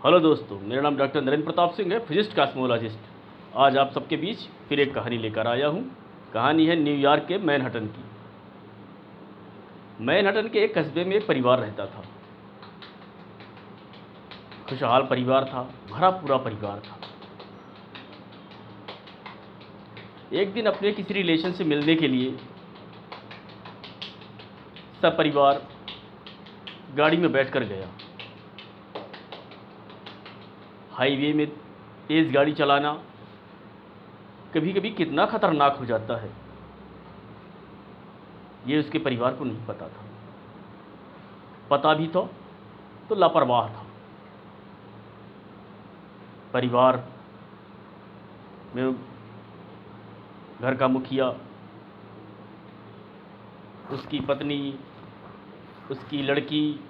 Hello दोस्तों, मेरा नाम डॉक्टर नरेंद्र प्रताप सिंह है, फिजिस्ट कॉस्मोलॉजिस्ट। आज आप सबके बीच फिर एक कहानी लेकर आया हूँ। कहानी है न्यूयॉर्क के मैनहट्टन की। मैनहट्टन के एक कस्बे में एक परिवार रहता था। खुशहाल परिवार था, भरा पूरा परिवार था। एक दिन अपने किसी रिलेशन से मिलने के लिए सब परिवार गाड़ी में बैठकर गया। हाईवे में तेज़ गाड़ी चलाना कभी कभी कितना खतरनाक हो जाता है, ये उसके परिवार को नहीं पता था। पता भी तो लापरवाह था। परिवार में घर का मुखिया, उसकी पत्नी, उसकी लड़की,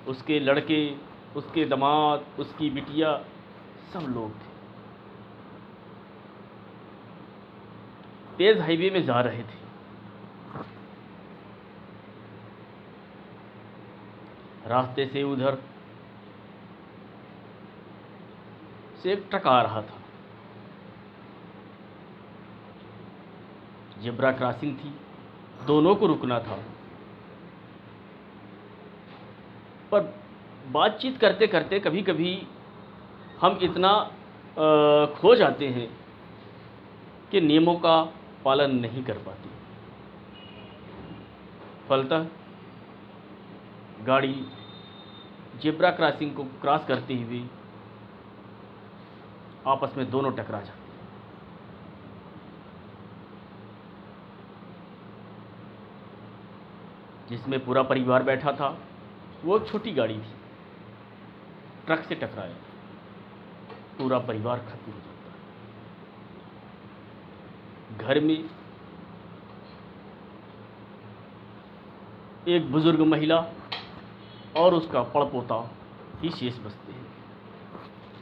उसके लड़के, उसके दामाद, उसकी बिटिया, सब लोग थे। तेज़ हाईवे में जा रहे थे। रास्ते से उधर से एक ट्रक आ रहा था। जेब्रा क्रॉसिंग थी, दोनों को रुकना था। पर बातचीत करते करते कभी कभी हम इतना खो जाते हैं कि नियमों का पालन नहीं कर पाते। फलतः गाड़ी जेब्रा क्रॉसिंग को क्रॉस करते हुए आपस में दोनों टकरा जाते। जिसमें पूरा परिवार बैठा था वो छोटी गाड़ी थी, ट्रक से टकराया, पूरा परिवार खत्म हो जाता है। घर में एक बुजुर्ग महिला और उसका पड़पोता ही शेष बचते हैं।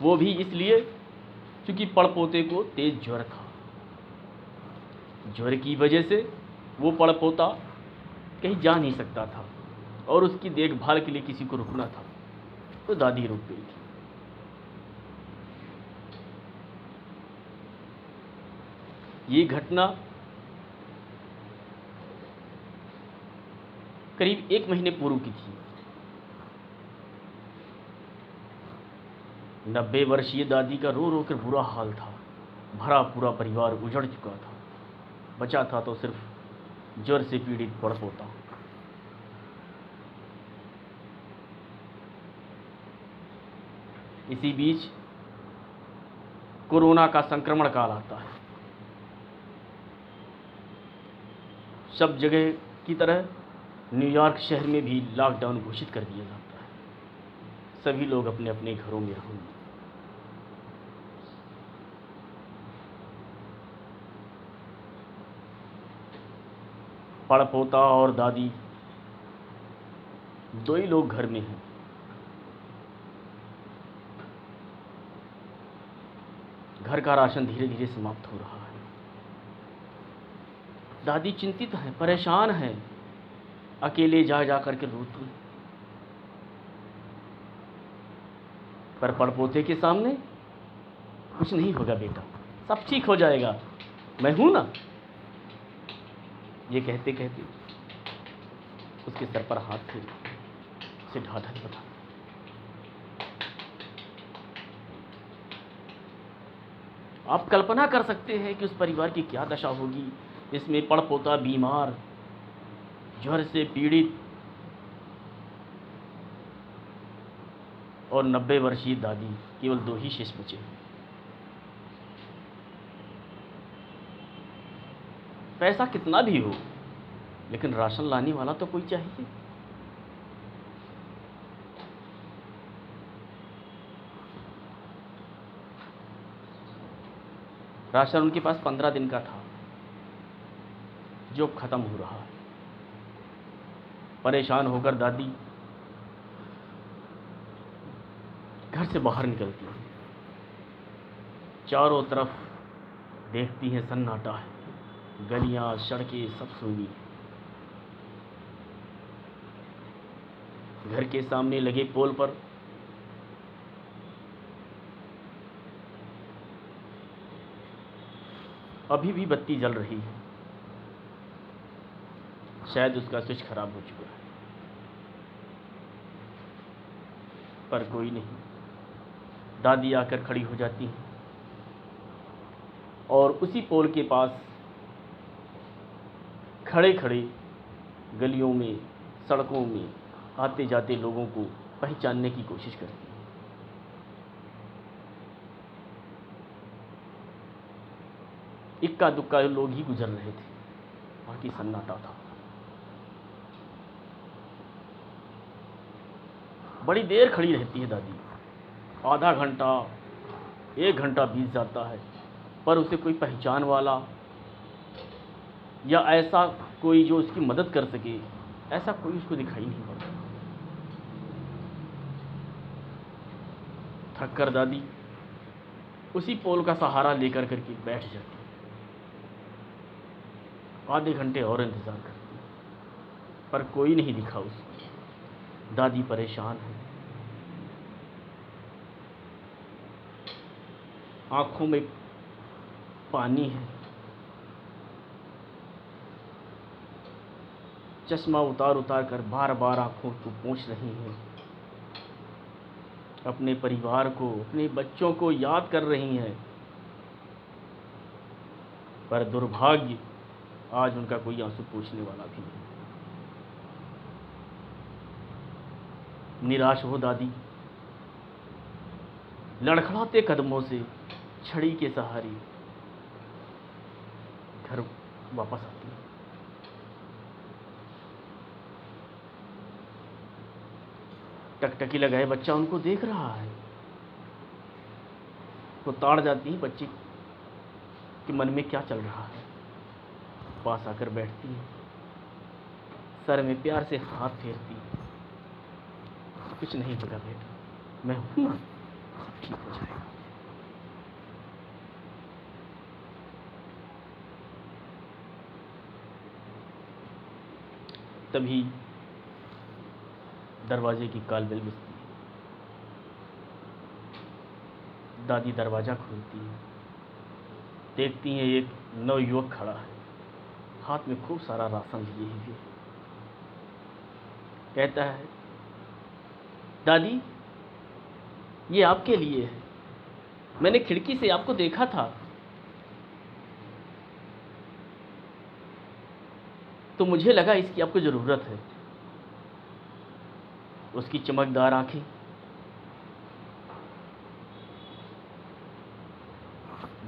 वो भी इसलिए क्योंकि पड़पोते को तेज ज्वर था। ज्वर की वजह से वो पड़पोता कहीं जा नहीं सकता था और उसकी देखभाल के लिए किसी को रुकना था, तो दादी रुक गई थी। ये घटना करीब 1 महीने पूर्व की थी। 90 वर्षीय दादी का रो रो कर बुरा हाल था। भरा पूरा परिवार उजड़ चुका था। बचा था तो सिर्फ ज्वर से पीड़ित पड़पोता। इसी बीच कोरोना का संक्रमण काल आता है। सब जगह की तरह न्यूयॉर्क शहर में भी लॉकडाउन घोषित कर दिया जाता है। सभी लोग अपने अपने घरों में रहेंगे। पड़पोता और दादी दो ही लोग घर में हैं। घर का राशन धीरे धीरे समाप्त हो रहा है। दादी चिंतित है, परेशान है, अकेले जा जा करके रोती। पर पड़पोते के सामने कुछ नहीं होगा बेटा, सब ठीक हो जाएगा, मैं हूं ना। ये कहते कहते उसके सर पर हाथ फेर उसे ढाढ़स बता। आप कल्पना कर सकते हैं कि उस परिवार की क्या दशा होगी जिसमें पड़पोता बीमार, ज्वर से पीड़ित और 90 वर्षीय दादी, केवल दो ही शेष बचे। पैसा कितना भी हो, लेकिन राशन लाने वाला तो कोई चाहिए। राशन उनके पास 15 दिन का था, जो खत्म हो रहा है। परेशान होकर दादी घर से बाहर निकलती है। चारों तरफ देखती हैं, सन्नाटा है, गलियां, सड़कें सब सूनी। घर के सामने लगे पोल पर अभी भी बत्ती जल रही है। शायद उसका स्विच खराब हो चुका है, पर कोई नहीं। दादी आकर खड़ी हो जाती हैं और उसी पोल के पास खड़े खड़े गलियों में, सड़कों में आते जाते लोगों को पहचानने की कोशिश करती हैं। इक्का दुक्का लोग ही गुजर रहे थे, बाकी सन्नाटा था। बड़ी देर खड़ी रहती है दादी, आधा घंटा 1 घंटा बीत जाता है, पर उसे कोई पहचान वाला या ऐसा कोई जो उसकी मदद कर सके, ऐसा कोई उसको दिखाई नहीं पड़ता। थक कर दादी उसी पोल का सहारा लेकर करके बैठ जाती है। आधे घंटे और इंतज़ार करती है, पर कोई नहीं दिखा उसको। दादी परेशान है, आंखों में पानी है, चश्मा उतार उतार कर बार बार आंखों को पोंछ रही हैं, अपने परिवार को, अपने बच्चों को याद कर रही हैं, पर दुर्भाग्य आज उनका कोई आंसू पोंछने वाला भी नहीं। निराश हो दादी लड़खड़ाते कदमों से छड़ी के सहारे घर वापस आती है। टकटकी लगाए बच्चा उनको देख रहा है, वो ताड़ जाती है बच्चे के मन में क्या चल रहा है। पास आकर बैठती है, सर में प्यार से हाथ फेरती है। कुछ नहीं होगा बेटा, मैं हूं ना, सब ठीक हो जाएगा। तभी दरवाजे की कालबेल बजती है। दादी दरवाज़ा खोलती है, देखती हैं एक नवयुवक खड़ा है, हाथ में खूब सारा राशन लिए हुए। कहता है, दादी ये आपके लिए है, मैंने खिड़की से आपको देखा था तो मुझे लगा इसकी आपको ज़रूरत है। उसकी चमकदार आंखें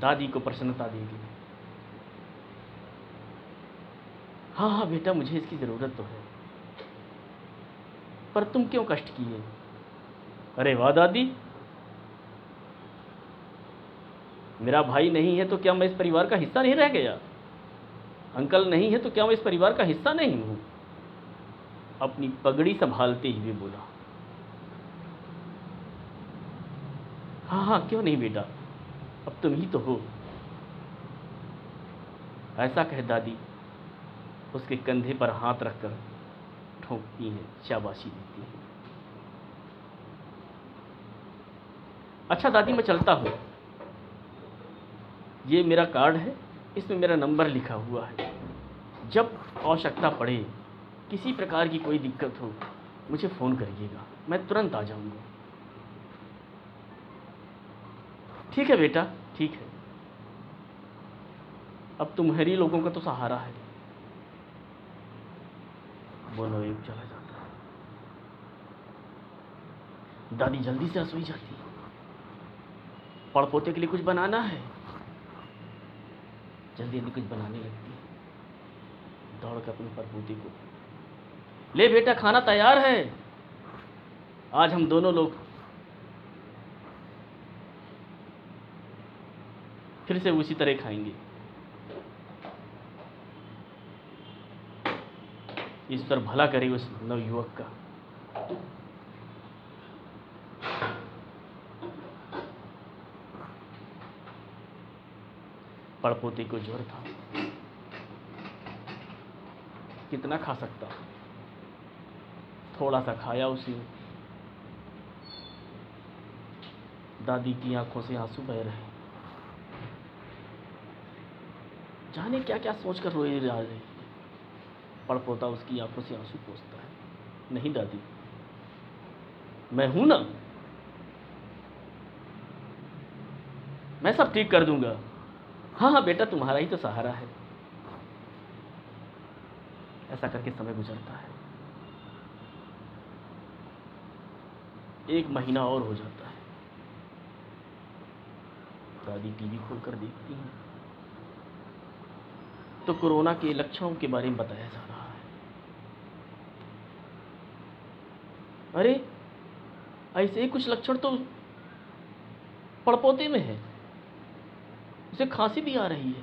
दादी को प्रसन्नता देगी। हाँ हाँ बेटा, मुझे इसकी ज़रूरत तो है, पर तुम क्यों कष्ट किए? अरे वाह दादी, मेरा भाई नहीं है तो क्या मैं इस परिवार का हिस्सा नहीं रह गया? अंकल नहीं है तो क्या मैं इस परिवार का हिस्सा नहीं हूँ? अपनी पगड़ी संभालते हुए बोला। हाँ हाँ क्यों नहीं बेटा, अब तुम ही तो हो। ऐसा कह दादी उसके कंधे पर हाथ रखकर ठोकती हैं, शाबाशी देती हैं। अच्छा दादी मैं चलता हूँ, ये मेरा कार्ड है, इसमें मेरा नंबर लिखा हुआ है, जब आवश्यकता पड़े, किसी प्रकार की कोई दिक्कत हो, मुझे फ़ोन करिएगा, मैं तुरंत आ जाऊँगा। ठीक है बेटा, ठीक है, अब तुम्हारी लोगों का तो सहारा है। वो नवयुवक चला जाता है। दादी जल्दी से रसोई जाती है, पड़पोते के लिए कुछ बनाना है, जल्दी जल्दी कुछ बनाने लगती है। दौड़ कर अपने पड़पोते को, ले बेटा खाना तैयार है, आज हम दोनों लोग फिर से उसी तरह खाएंगे। ईश्वर भला करे उस नवयुवक का। पड़पोते को जोर था, कितना खा सकता, थोड़ा सा खाया उसने। दादी की आंखों से आंसू बह रहे। जाने क्या क्या सोच कर रोए जा रही है। पड़पोता उसकी आंखों से आंसू पोंछता है। नहीं दादी, मैं हूं ना, मैं सब ठीक कर दूंगा। हाँ हाँ बेटा, तुम्हारा ही तो सहारा है। ऐसा करके समय गुजरता है। 1 महीना और हो जाता है। दादी टीवी खोलकर देखती हैं तो कोरोना के लक्षणों के बारे में बताया जा रहा है। अरे, ऐसे ही कुछ लक्षण तो पड़पोते में है। उसे खांसी भी आ रही है,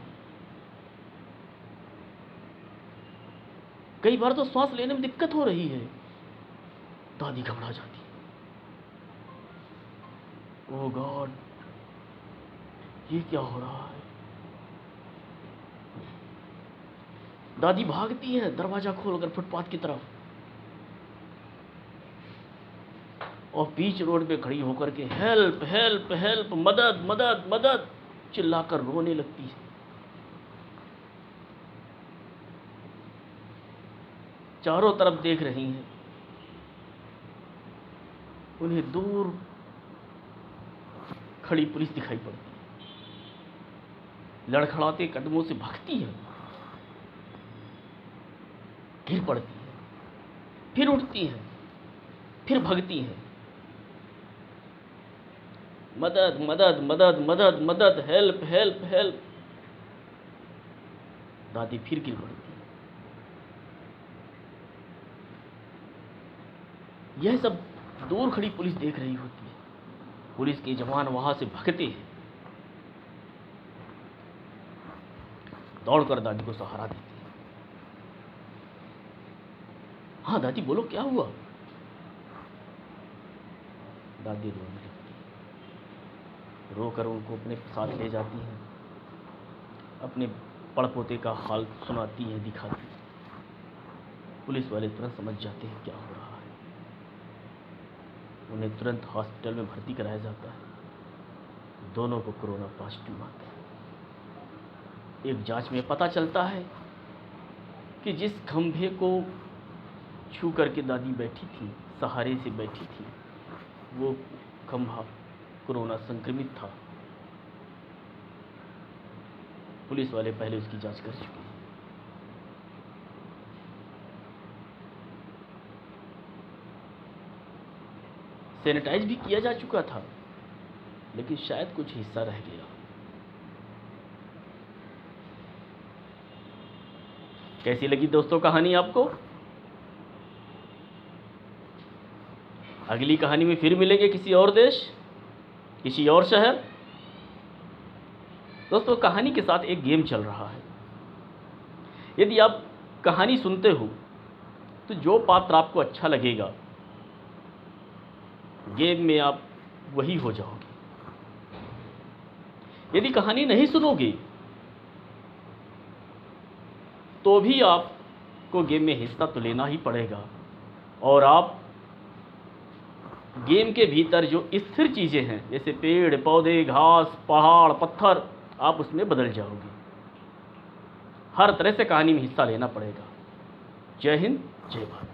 कई बार तो सांस लेने में दिक्कत हो रही है। दादी घबरा जाती है। ओह गॉड, ये क्या हो रहा है। दादी भागती है दरवाजा खोलकर फुटपाथ की तरफ, और बीच रोड पे खड़ी होकर के हेल्प हेल्प हेल्प, मदद मदद मदद चिल्लाकर रोने लगती है। चारों तरफ देख रही हैं। उन्हें दूर खड़ी पुलिस दिखाई पड़ती है। लड़खड़ाते कदमों से भागती है, गिर पड़ती है, फिर उठती है, फिर भागती है। मदद मदद मदद मदद मदद, हेल्प हेल्प हेल्प। दादी फिर गिर पड़ती है। यह सब दूर खड़ी पुलिस देख रही होती है। पुलिस के जवान वहां से भागते हैं, दौड़कर दादी को सहारा देते हैं। हाँ दादी बोलो, क्या हुआ। दादी रोने लगती है। रोकर उनको अपने साथ ले जाती हैं, अपने पड़पोते का हाल सुनाती हैं, दिखाती हैं। पुलिस वाले तुरंत समझ जाते हैं क्या हो रहा है। उन्हें तुरंत हॉस्पिटल में भर्ती कराया जाता है। दोनों को कोरोना पॉजिटिव आता है। एक जांच में पता चलता है कि जिस खंभे को छू करके दादी बैठी थी, सहारे से बैठी थी, वो खंभा कोरोना संक्रमित था। पुलिस वाले पहले उसकी जांच कर चुके हैं। सैनिटाइज भी किया जा चुका था, लेकिन शायद कुछ हिस्सा रह गया। कैसी लगी दोस्तों कहानी आपको? अगली कहानी में फिर मिलेंगे किसी और देश, किसी और शहर। दोस्तों, कहानी के साथ एक गेम चल रहा है। यदि आप कहानी सुनते हो तो जो पात्र आपको अच्छा लगेगा, गेम में आप वही हो जाओगे। यदि कहानी नहीं सुनोगे तो भी आपको गेम में हिस्सा तो लेना ही पड़ेगा, और आप गेम के भीतर जो स्थिर चीज़ें हैं, जैसे पेड़ पौधे, घास, पहाड़, पत्थर, आप उसमें बदल जाओगे। हर तरह से कहानी में हिस्सा लेना पड़ेगा। जय हिंद, जय भारत।